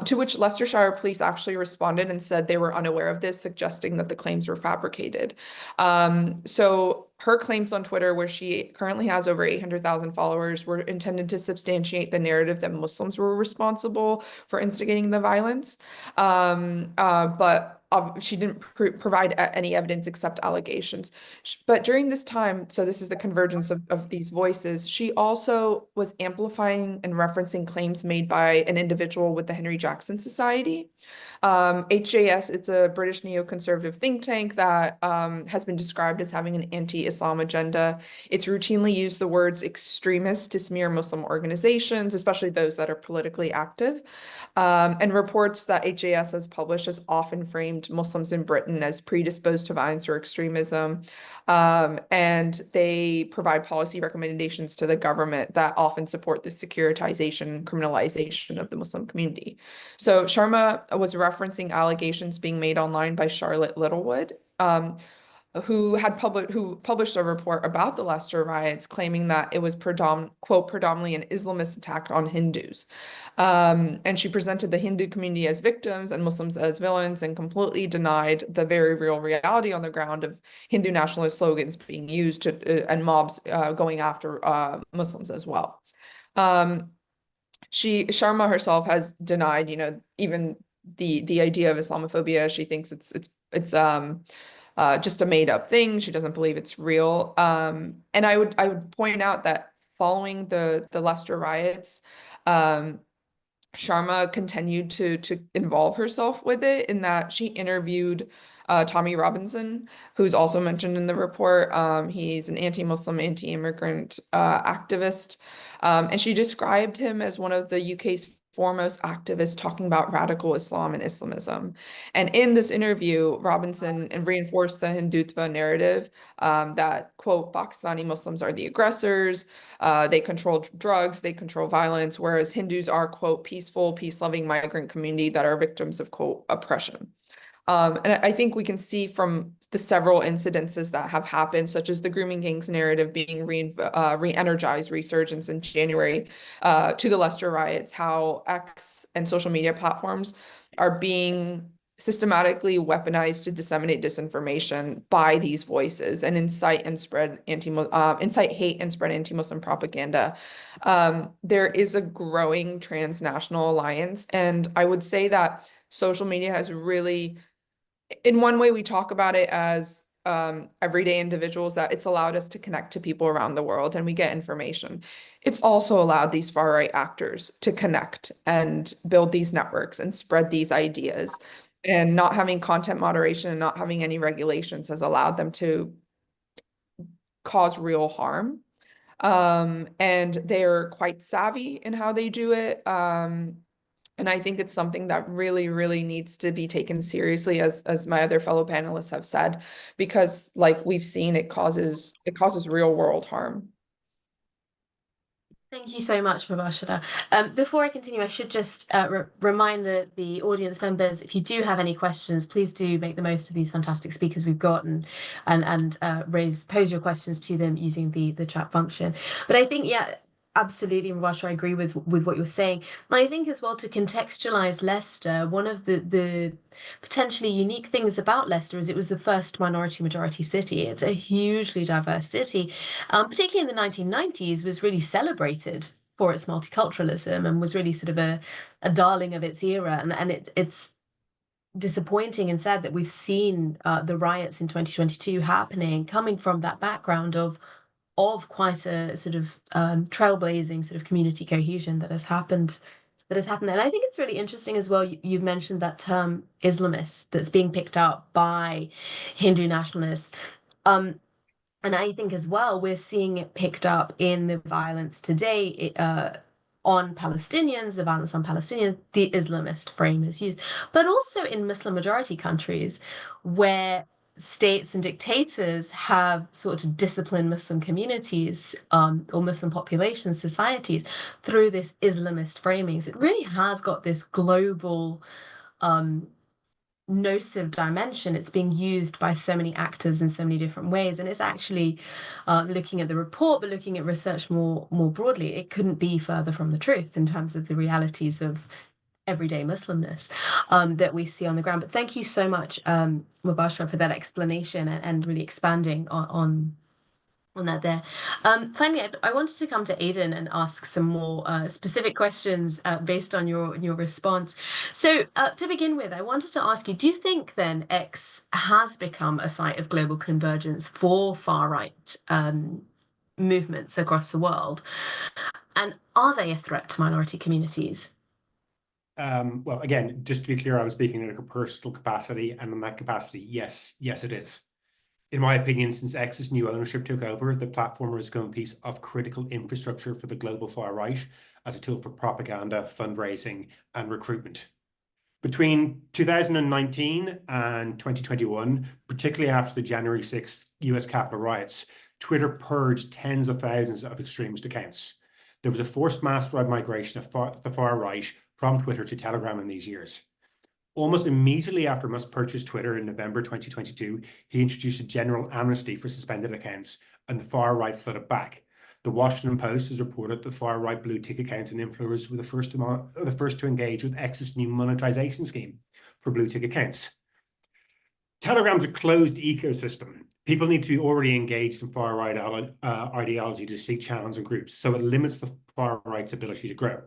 to which Leicestershire police actually responded and said they were unaware of this, suggesting that the claims were fabricated. So her claims on Twitter, where she currently has over 800,000 followers, were intended to substantiate the narrative that Muslims were responsible for instigating the violence. But she didn't provide any evidence except allegations. But during this time, so this is the convergence of these voices, she also was amplifying and referencing claims made by an individual with the Henry Jackson Society. HJS, it's a British neoconservative think tank that has been described as having an anti-Islam agenda. It's routinely used the words extremist to smear Muslim organizations, especially those that are politically active. And reports that HJS has published has often framed Muslims in Britain as predisposed to violence or extremism. And they provide policy recommendations to the government that often support the securitization, criminalization of the Muslim community. So Sharma was referencing allegations being made online by Charlotte Littlewood, who published a report about the Leicester riots, claiming that it was quote, predominantly an Islamist attack on Hindus. And she presented the Hindu community as victims and Muslims as villains, and completely denied the very real reality on the ground of Hindu nationalist slogans being used and mobs going after Muslims as well. Sharma herself has denied, even the idea of Islamophobia. She thinks it's just a made up thing. She doesn't believe it's real. And I would point out that following the Leicester riots, Sharma continued to involve herself with it, in that she interviewed Tommy Robinson, who's also mentioned in the report. He's an anti-Muslim, anti-immigrant activist. And she described him as one of the UK's foremost activists talking about radical Islam and Islamism. And in this interview, Robinson reinforced the Hindutva narrative that, quote, Pakistani Muslims are the aggressors, they control drugs, they control violence, whereas Hindus are, quote, peaceful, peace-loving migrant community that are victims of, quote, oppression. And I think we can see from the several incidences that have happened, such as the grooming gangs narrative being re-energized, resurgence in January, to the Leicester riots, how X and social media platforms are being systematically weaponized to disseminate disinformation by these voices and incite hate and spread anti-Muslim propaganda. There is a growing transnational alliance, and I would say that social media has really, in one way, we talk about it as everyday individuals, that it's allowed us to connect to people around the world and we get information. It's also allowed these far-right actors to connect and build these networks and spread these ideas. And not having content moderation and not having any regulations has allowed them to cause real harm. And they're quite savvy in how they do it. And I think it's something that really, really needs to be taken seriously, as my other fellow panelists have said, because like we've seen, it causes real world harm. Thank you so much, Mubashara. Before I continue, I should just remind the audience members, if you do have any questions, please do make the most of these fantastic speakers we've got and pose your questions to them using the chat function. But I think, yeah, absolutely, Mubashara, I agree with what you're saying. And I think as well, to contextualize Leicester, one of the potentially unique things about Leicester is it was the first minority-majority city. It's a hugely diverse city, particularly in the 1990s, was really celebrated for its multiculturalism and was really sort of a darling of its era. And it's disappointing and sad that we've seen the riots in 2022 coming from that background of quite a sort of trailblazing sort of community cohesion that has happened. And I think it's really interesting as well. You've mentioned that term Islamist that's being picked up by Hindu nationalists. And I think as well, we're seeing it picked up in the violence today on Palestinians, the violence on Palestinians, the Islamist frame is used, but also in Muslim majority countries where states and dictators have sort of disciplined Muslim communities or Muslim population societies through this Islamist framing. So it really has got this global nocive dimension. It's being used by so many actors in so many different ways, and it's actually looking at the report, but looking at research more broadly, it couldn't be further from the truth in terms of the realities of everyday Muslimness that we see on the ground. But thank you so much, Mubashara, for that explanation and really expanding on that there. Finally, I wanted to come to Aidan and ask some more specific questions based on your response. So to begin with, I wanted to ask you, do you think then X has become a site of global convergence for far-right movements across the world? And are they a threat to minority communities? Well, again, just to be clear, I'm speaking in a personal capacity, and in that capacity, yes, it is. In my opinion, since X's new ownership took over, the platform has become a piece of critical infrastructure for the global far right as a tool for propaganda, fundraising, and recruitment. Between 2019 and 2021, particularly after the January 6th US Capitol riots, Twitter purged tens of thousands of extremist accounts. There was a forced mass migration of the far right from Twitter to Telegram in these years. Almost immediately after Musk purchased Twitter in November 2022, he introduced a general amnesty for suspended accounts, and the far right flooded back. The Washington Post has reported the far right blue tick accounts and influencers were the first to engage with X's new monetization scheme for blue tick accounts. Telegram's a closed ecosystem. People need to be already engaged in far right ideology to seek channels and groups, so it limits the far right's ability to grow.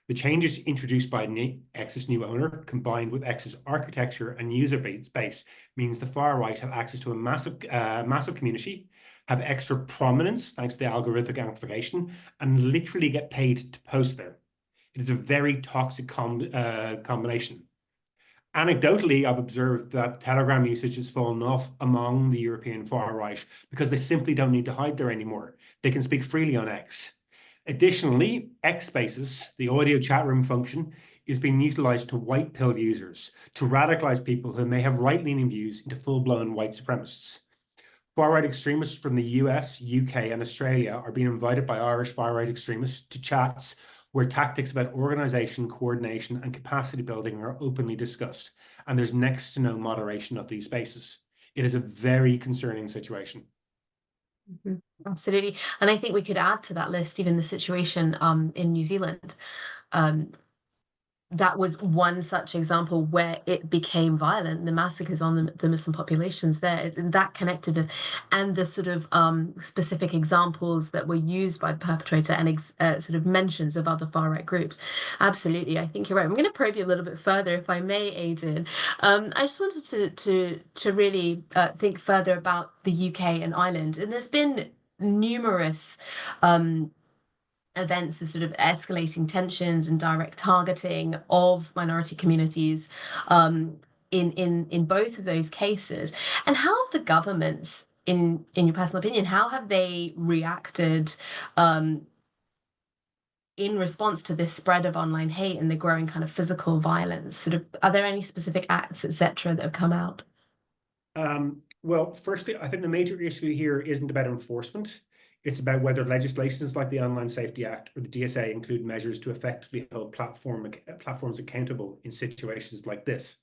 The changes introduced by X's new owner, combined with X's architecture and user base, means the far right have access to a massive community, have extra prominence thanks to the algorithmic amplification, and literally get paid to post there. It is a very toxic combination. Anecdotally, I've observed that Telegram usage has fallen off among the European far right because they simply don't need to hide there anymore. They can speak freely on X. Additionally, X Spaces, the audio chat room function, is being utilized to white pill users, to radicalize people who may have right-leaning views into full-blown white supremacists. Far-right extremists from the US, UK, and Australia are being invited by Irish far-right extremists to chats where tactics about organization, coordination, and capacity building are openly discussed, and there's next to no moderation of these spaces. It is a very concerning situation. Mm-hmm. Absolutely. And I think we could add to that list even the situation in New Zealand. That was one such example where it became violent, the massacres on the Muslim populations there, that connected and the sort of specific examples that were used by the perpetrator and sort of mentions of other far-right groups. Absolutely, I think you're right. I'm going to probe you a little bit further, if I may, Aidan. I just wanted to really think further about the UK and Ireland, and there's been numerous events of sort of escalating tensions and direct targeting of minority communities in both of those cases. And how have the governments, in your personal opinion, how have they reacted in response to this spread of online hate and the growing kind of physical violence? Sort of, are there any specific acts, etc., that have come out? Well, firstly, I think the major issue here isn't about enforcement. It's about whether legislations like the Online Safety Act or the DSA include measures to effectively hold platforms accountable in situations like this.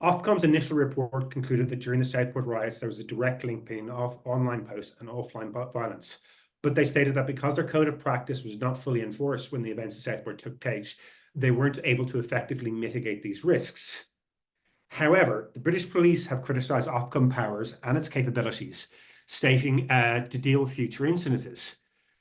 Ofcom's initial report concluded that during the Southport riots, there was a direct link between online posts and offline violence. But they stated that because their code of practice was not fully enforced when the events in Southport took place, they weren't able to effectively mitigate these risks. However, the British police have criticised Ofcom powers and its capabilities, stating to deal with future incidences.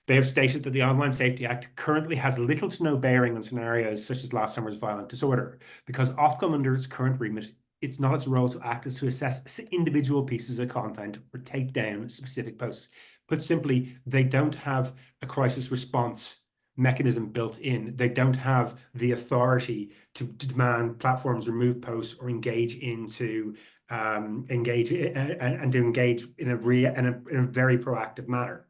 They have stated that the Online Safety Act currently has little to no bearing on scenarios such as last summer's violent disorder, because Ofcom, under its current remit, it's not its role to act as to assess individual pieces of content or take down specific posts. Put simply, they don't have a crisis response mechanism built in. They don't have the authority to demand platforms remove posts or engage in a very proactive manner.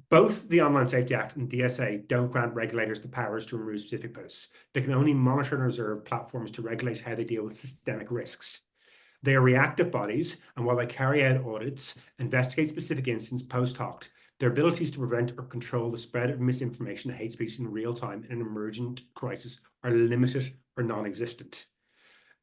Both the Online Safety Act and DSA don't grant regulators the powers to remove specific posts. They can only monitor and reserve platforms to regulate how they deal with systemic risks. They are reactive bodies, and while they carry out audits, investigate specific incidents post hoc, their abilities to prevent or control the spread of misinformation and hate speech in real time in an emergent crisis are limited or non-existent.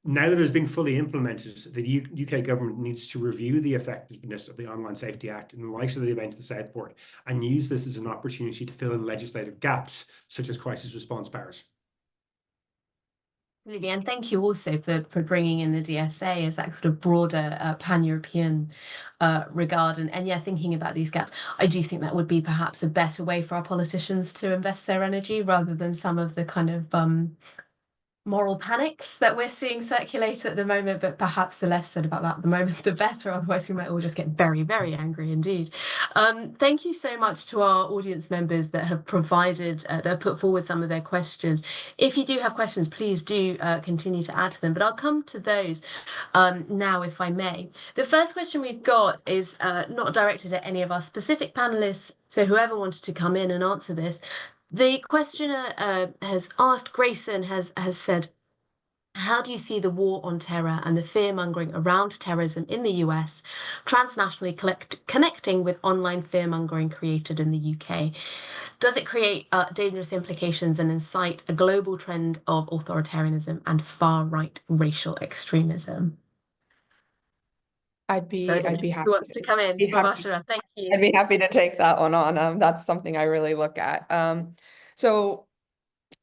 Now that it has been fully implemented, the UK government needs to review the effectiveness of the Online Safety Act in light of the event of the Southport and use this as an opportunity to fill in legislative gaps, such as crisis response powers. Absolutely, and thank you also for bringing in the DSA as that sort of broader pan-European regard, and yeah, thinking about these gaps. I do think that would be perhaps a better way for our politicians to invest their energy rather than some of the kind of moral panics that we're seeing circulate at the moment, but perhaps the less said about that at the moment, the better. Otherwise, we might all just get very, very angry indeed. Thank you so much to our audience members that have provided, that have put forward some of their questions. If you do have questions, please do continue to add to them, but I'll come to those now, if I may. The first question we've got is not directed at any of our specific panelists, so whoever wanted to come in and answer this. The questioner has asked, Grayson has said, how do you see the war on terror and the fear-mongering around terrorism in the US transnationally connecting with online fear-mongering created in the UK? Does it create dangerous implications and incite a global trend of authoritarianism and far-right racial extremism? I'd be happy. Who wants to come in? Mubashara, thank you. I'd be happy to take that one on. That's something I really look at. So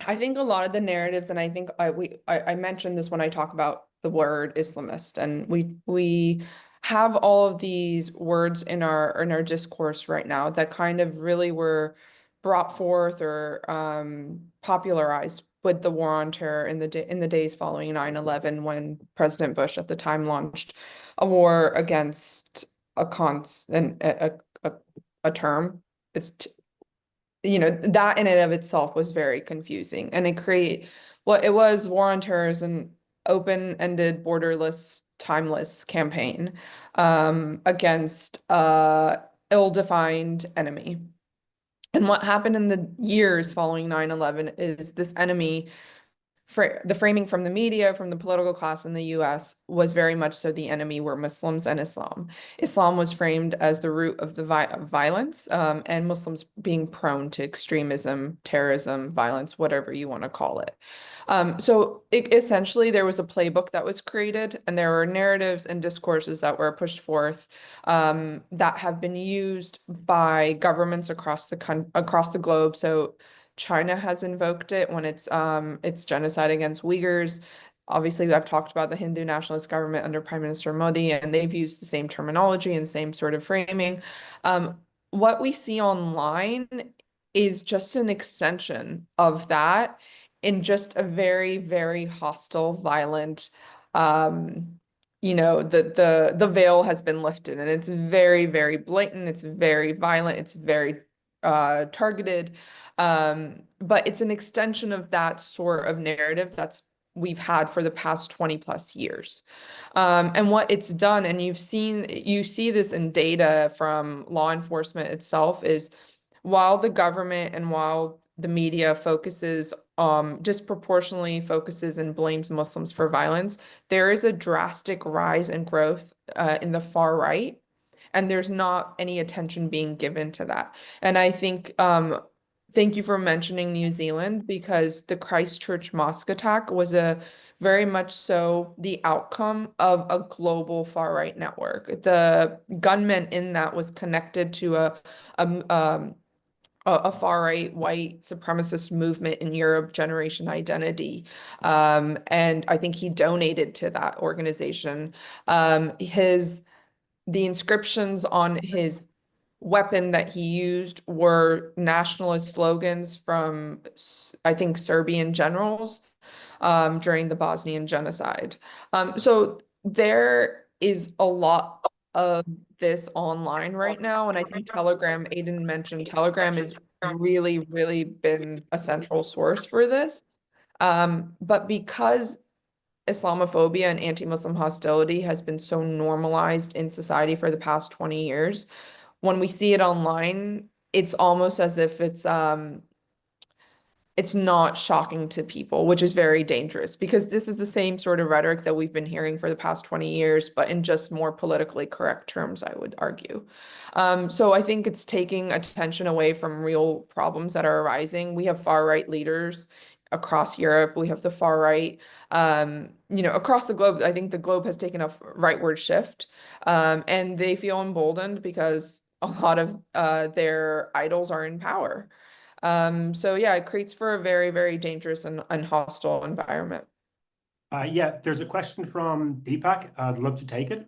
I think a lot of the narratives, and I think I mentioned this when I talk about the word Islamist, and we have all of these words in our discourse right now that kind of really were brought forth or popularized with the war on terror in the days following 9/11, when President Bush at the time launched a war against a term. It's that in and of itself was very confusing, and it was war on terror is an open-ended, borderless, timeless campaign against ill-defined enemy. And what happened in the years following 9/11 is this enemy, the framing from the media, from the political class in the US, was very much so the enemy were Muslims and Islam. Islam was framed as the root of the violence, and Muslims being prone to extremism, terrorism, violence, whatever you want to call it. So essentially there was a playbook that was created, and there were narratives and discourses that were pushed forth that have been used by governments across the globe. So China has invoked it when it's genocide against Uyghurs. Obviously, I've talked about the Hindu nationalist government under Prime Minister Modi, and they've used the same terminology and the same sort of framing. What we see online is just an extension of that in just a very, very hostile, violent, the veil has been lifted, and it's very, very blatant, it's very violent, it's very targeted. But it's an extension of that sort of narrative we've had for the past 20 plus years. And what it's done, and you see this in data from law enforcement itself, is while the government and while the media disproportionately focuses and blames Muslims for violence, there is a drastic rise in growth in the far right, and there's not any attention being given to that. And I think thank you for mentioning New Zealand, because the Christchurch mosque attack was very much so the outcome of a global far-right network. The gunman in that was connected to a far-right white supremacist movement in Europe, Generation Identity. And I think he donated to that organization. The inscriptions on his weapon that he used were nationalist slogans from, I think, Serbian generals during the Bosnian genocide. So there is a lot of this online right now, and I think Telegram, Aiden mentioned Telegram, has really, really been a central source for this. But because Islamophobia and anti-Muslim hostility has been so normalized in society for the past 20 years, when we see it online, it's almost as if it's not shocking to people, which is very dangerous, because this is the same sort of rhetoric that we've been hearing for the past 20 years, but in just more politically correct terms, I would argue. So I think it's taking attention away from real problems that are arising. We have far-right leaders across Europe. We have the far right, across the globe. I think the globe has taken a rightward shift, and they feel emboldened because a lot of their idols are in power. So yeah, it creates for a very, very dangerous and hostile environment. Yeah, there's a question from Deepak. I'd love to take it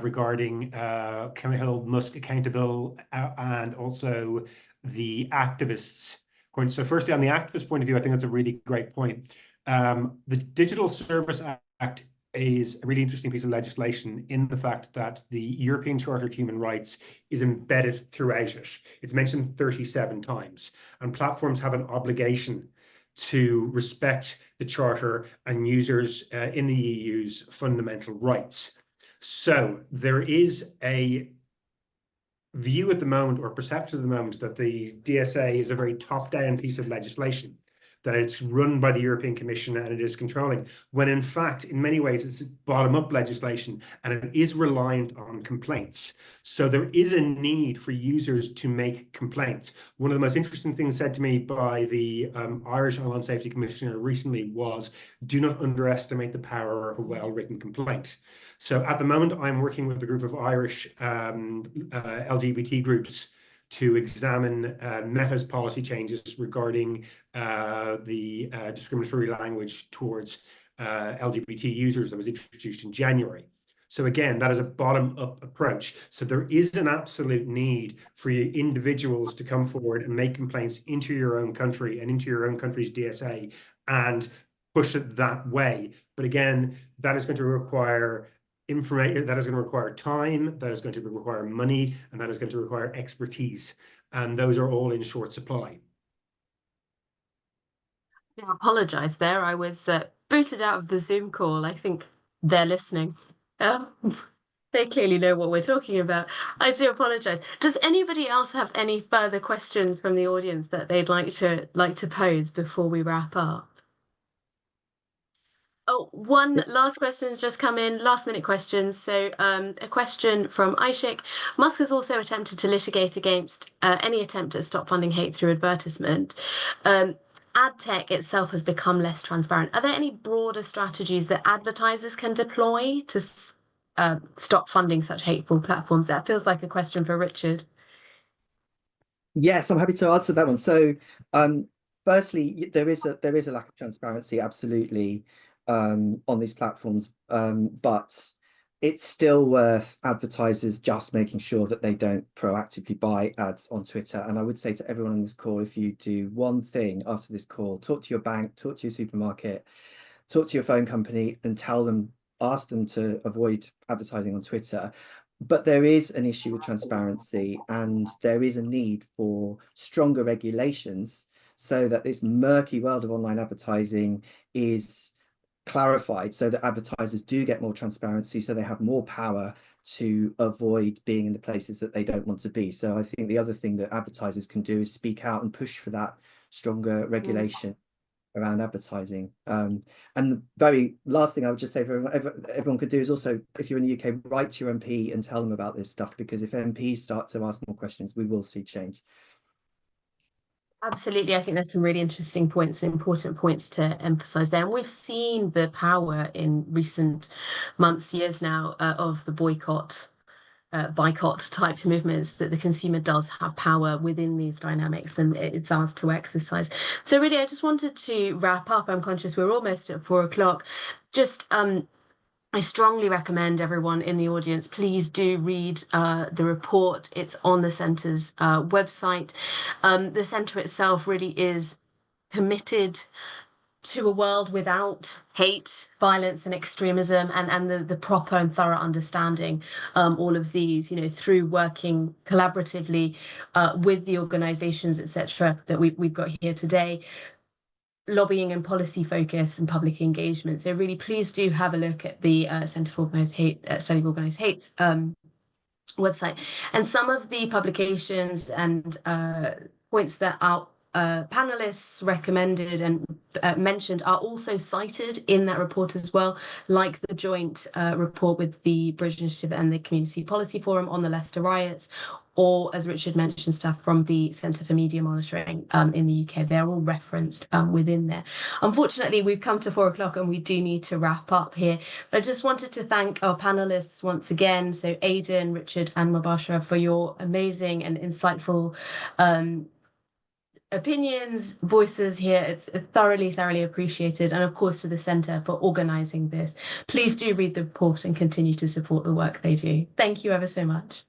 regarding can we hold Musk accountable and also the activists point. So firstly, on the activist point of view, I think that's a really great point. The Digital Service Act is a really interesting piece of legislation in the fact that the European Charter of Human Rights is embedded throughout it. It's mentioned 37 times, and platforms have an obligation to respect the Charter and users in the EU's fundamental rights. So there is a view at the moment, or perception at the moment, that the DSA is a very top-down piece of legislation, that it's run by the European Commission and it is controlling, when in fact, in many ways, it's bottom-up legislation and it is reliant on complaints. So there is a need for users to make complaints. One of the most interesting things said to me by the Irish Online Safety Commissioner recently was, do not underestimate the power of a well-written complaint. So at the moment, I'm working with a group of Irish LGBT groups to examine Meta's policy changes regarding the discriminatory language towards LGBT users that was introduced in January. So again, that is a bottom-up approach. So there is an absolute need for individuals to come forward and make complaints into your own country and into your own country's DSA and push it that way. But again, that is going to require information, that is going to require time, that is going to require money, and that is going to require expertise. And those are all in short supply. I apologize there. I was booted out of the Zoom call. I think they're listening. They clearly know what we're talking about. I do apologize. Does anybody else have any further questions from the audience that they'd like to pose before we wrap up? Oh, one last question has just come in, last minute questions. So a question from Aishik. Musk has also attempted to litigate against any attempt to stop funding hate through advertisement. Ad tech itself has become less transparent. Are there any broader strategies that advertisers can deploy to stop funding such hateful platforms? That feels like a question for Richard. Yes, I'm happy to answer that one. So firstly, there is a lack of transparency, absolutely, on these platforms, but it's still worth advertisers just making sure that they don't proactively buy ads on Twitter. And I would say to everyone on this call, if you do one thing after this call, talk to your bank, talk to your supermarket, talk to your phone company and ask them to avoid advertising on Twitter. But there is an issue with transparency, and there is a need for stronger regulations so that this murky world of online advertising is clarified, so that advertisers do get more transparency, so they have more power to avoid being in the places that they don't want to be. So I think the other thing that advertisers can do is speak out and push for that stronger regulation around advertising. And the very last thing I would just say for everyone could do is also, if you're in the UK, write to your MP and tell them about this stuff, because if MPs start to ask more questions, we will see change. Absolutely. I think there's some really interesting points, important points to emphasize there. And we've seen the power in recent months, years now, of the boycott type movements, that the consumer does have power within these dynamics and it's ours to exercise. So really, I just wanted to wrap up. I'm conscious we're almost at 4 o'clock. Just I strongly recommend everyone in the audience, please do read the report. It's on the centre's website. The centre itself really is committed to a world without hate, violence, and extremism, and the proper and thorough understanding all of these, through working collaboratively with the organisations, etc., that we've got here today. Lobbying and policy focus and public engagement. So really, please do have a look at the Centre for Organised Hate, Study of Organised Hate website. And some of the publications and points that our panelists recommended and mentioned are also cited in that report as well, like the joint report with the Bridge Initiative and the Community Policy Forum on the Leicester riots, or, as Richard mentioned, stuff from the Centre for Media Monitoring in the UK. They're all referenced within there. Unfortunately, we've come to 4 o'clock and we do need to wrap up here. But I just wanted to thank our panelists once again. So Aidan, Richard and Mubashara for your amazing and insightful opinions, voices here. It's thoroughly appreciated. And of course, to the Centre for organising this. Please do read the report and continue to support the work they do. Thank you ever so much.